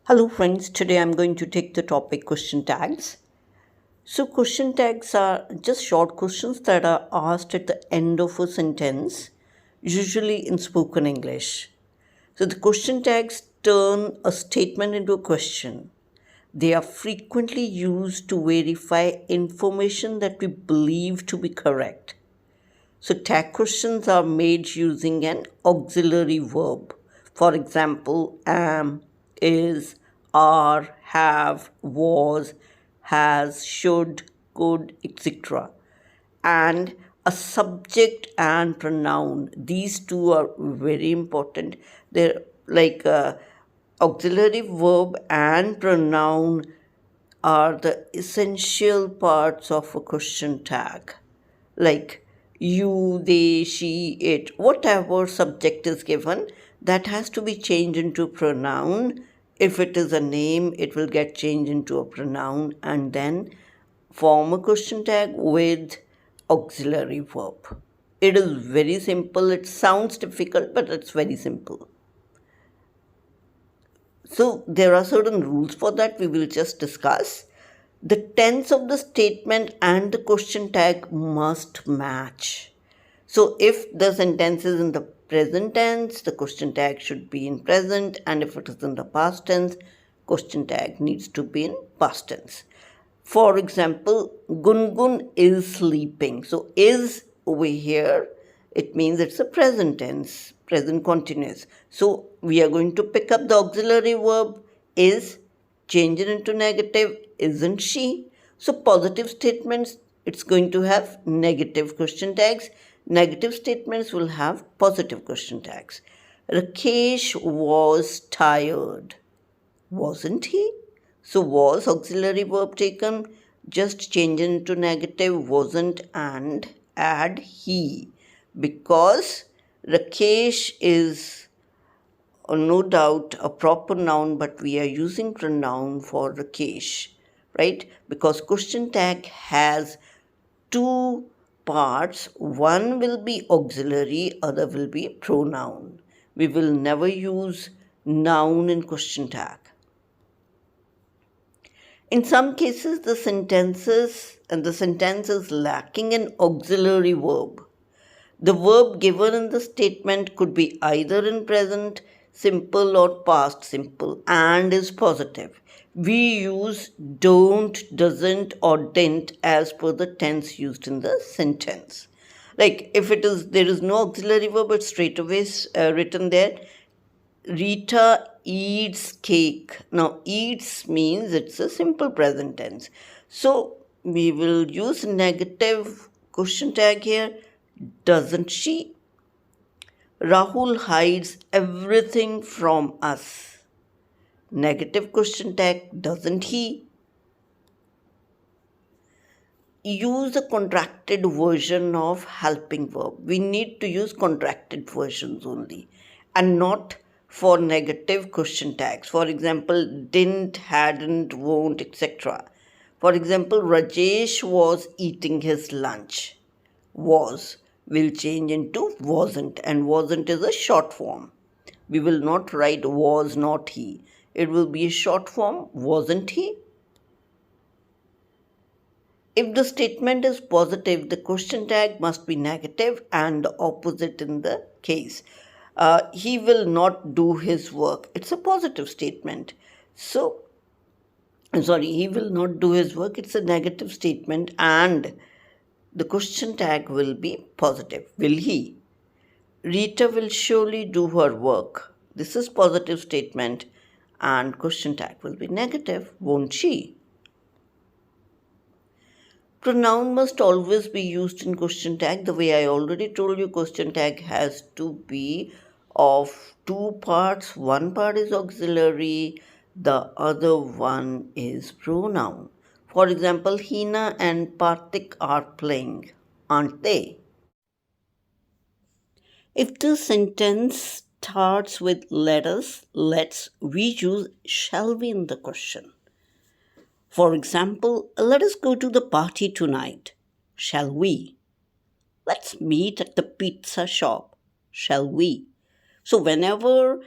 Hello friends, today I'm going to take the topic question tags. So question tags are just short questions that are asked at the end of a sentence, usually in spoken English. So the question tags turn a statement into a question. They are frequently used to verify information that we believe to be correct. So tag questions are made using an auxiliary verb. For example, am, is, are, have, was, has, should, could, etc. And a subject and pronoun. These two are very important. They're like auxiliary verb and pronoun are the essential parts of a question tag, like you, they, she, it, whatever subject is given, that has to be changed into pronoun. If it is a name, it will get changed into a pronoun and then form a question tag with auxiliary verb. It is very simple. It sounds difficult, but it's very simple. So there are certain rules for that we will just discuss. The tense of the statement and the question tag must match. So if the sentence is in the present tense, the question tag should be in present, and if it is in the past tense, question tag needs to be in past tense. For example, Gungun is sleeping. So is over here, it means it's a present tense, present continuous. So we are going to pick up the auxiliary verb is, change it into negative, isn't she? So positive statements, it's going to have negative question tags. Negative statements will have positive question tags. Rakesh was tired. Wasn't he? So was auxiliary verb taken, just change into negative, wasn't, and add he, because Rakesh is no doubt a proper noun, but we are using pronoun for Rakesh, right? Because question tag has two parts. One will be auxiliary, other will be pronoun. We will never use noun in question tag. In some cases, the sentence is lacking an auxiliary verb. The verb given in the statement could be either in present simple or past simple and is positive. We use don't, doesn't, or didn't as per the tense used in the sentence. Like if it is there is no auxiliary verb, it's straight away written there. Rita eats cake. Now, eats means it's a simple present tense. So, we will use negative question tag here. Doesn't she? Rahul hides everything from us. Negative question tag. Doesn't he? Use a contracted version of helping verb. We need to use contracted versions only and not for negative question tags. For example, didn't, hadn't, won't, etc. For example, Rajesh was eating his lunch. Was will change into wasn't, and wasn't is a short form. We will not write was not he. It will be a short form, wasn't he? If the statement is positive, the question tag must be negative and the opposite in the case. He will not do his work. It's a positive statement. So, he will not do his work. It's a negative statement and the question tag will be positive. Will he? Rita will surely do her work. This is positive statement and question tag will be negative. Won't she? Pronoun must always be used in question tag. The way I already told you, question tag has to be of two parts. One part is auxiliary, the other one is pronoun. For example, Hina and Parthik are playing, aren't they? If the sentence starts with let us, let's, we use shall we in the question. For example, let us go to the party tonight. Shall we? Let's meet at the pizza shop. Shall we? So, whenever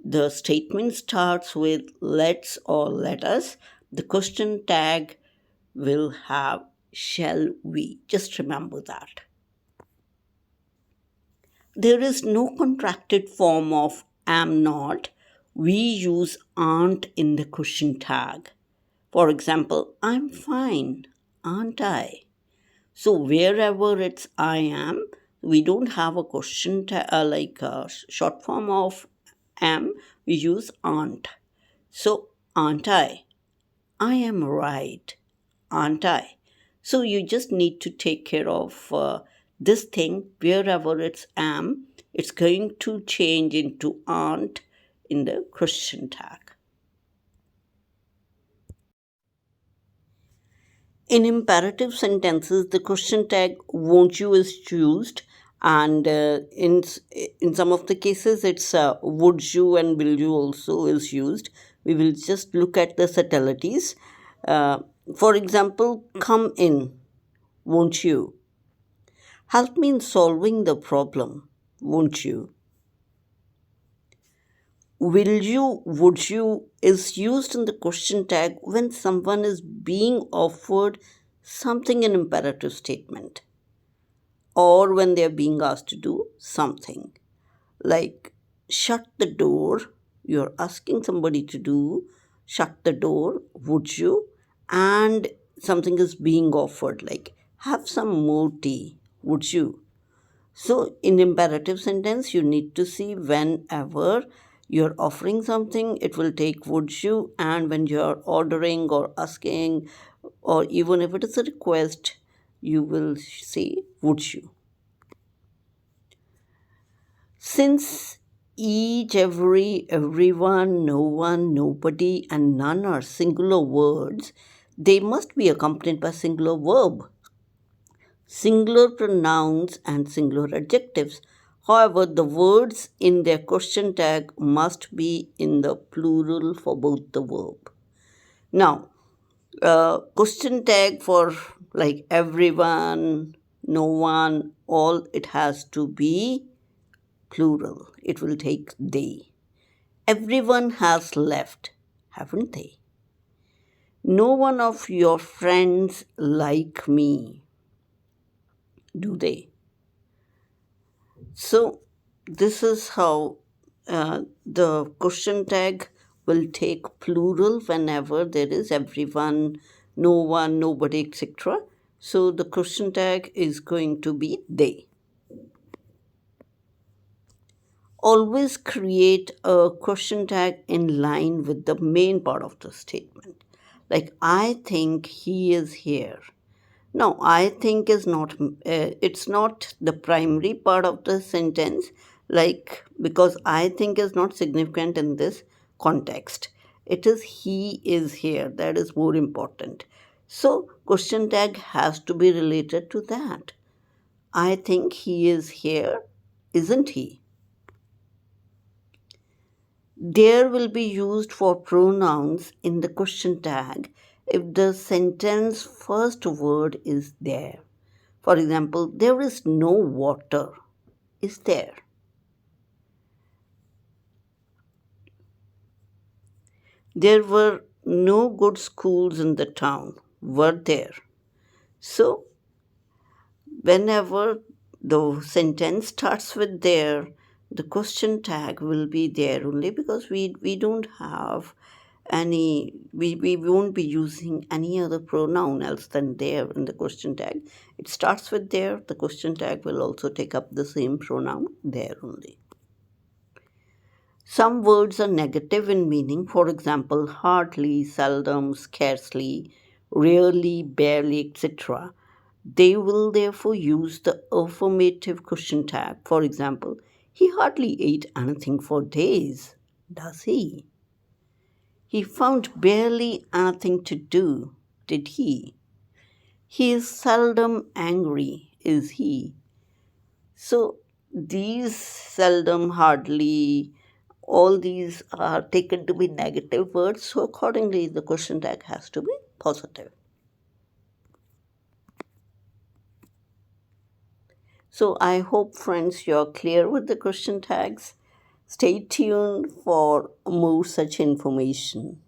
the statement starts with let's or let us, the question tag will have shall we. Just remember that. There is no contracted form of am not. We use aren't in the question tag. For example, I'm fine, aren't I? So wherever it's I am, we don't have a question like a short form of am, we use aren't. So aren't I? I am right, aren't I? So you just need to take care of this thing wherever it's am, it's going to change into aren't in the question tag. In imperative sentences, the question tag won't you is used, and in some of the cases, it's would you and will you also is used. We will just look at the subtleties. Uh, for example, come in, won't you? Help me in solving the problem, won't you? Will you, would you is used in the question tag when someone is being offered something in imperative statement or when they are being asked to do something. Like shut the door, you're asking somebody to do, shut the door, would you? And something is being offered, like have some more tea, would you? So, in imperative sentence, you need to see whenever you're offering something, it will take would you, and when you're ordering or asking, or even if it is a request, you will say would you. Since each, every, everyone, no one, nobody, and none are singular words, they must be accompanied by singular verb, singular pronouns, and singular adjectives. However, the words in their question tag must be in the plural for both the verb. Now, question tag for like everyone, no one, all, it has to be plural. It will take they. Everyone has left, haven't they? No one of your friends like me, do they? So, this is how the question tag will take plural whenever there is everyone, no one, nobody, etc. So, the question tag is going to be they. Always create a question tag in line with the main part of the statement. Like, I think he is here. No, I think is not, it's not the primary part of the sentence, like, because I think is not significant in this context. It is he is here, that is more important. So, question tag has to be related to that. I think he is here, isn't he? There will be used for pronouns in the question tag if the sentence first word is there. For example, there is no water. Is there? There were no good schools in the town. Were there? So, whenever the sentence starts with there, the question tag will be there only because we don't have we won't be using any other pronoun else than there in the question tag. It starts with there, the question tag will also take up the same pronoun there only. Some words are negative in meaning, for example, hardly, seldom, scarcely, rarely, barely, etc. They will therefore use the affirmative question tag. For example, he hardly ate anything for days, does he? He found barely anything to do, did he? He is seldom angry, is he? So these seldom, hardly, all these are taken to be negative words, so accordingly the question tag has to be positive. So I hope, friends, you're clear with the question tags. Stay tuned for more such information.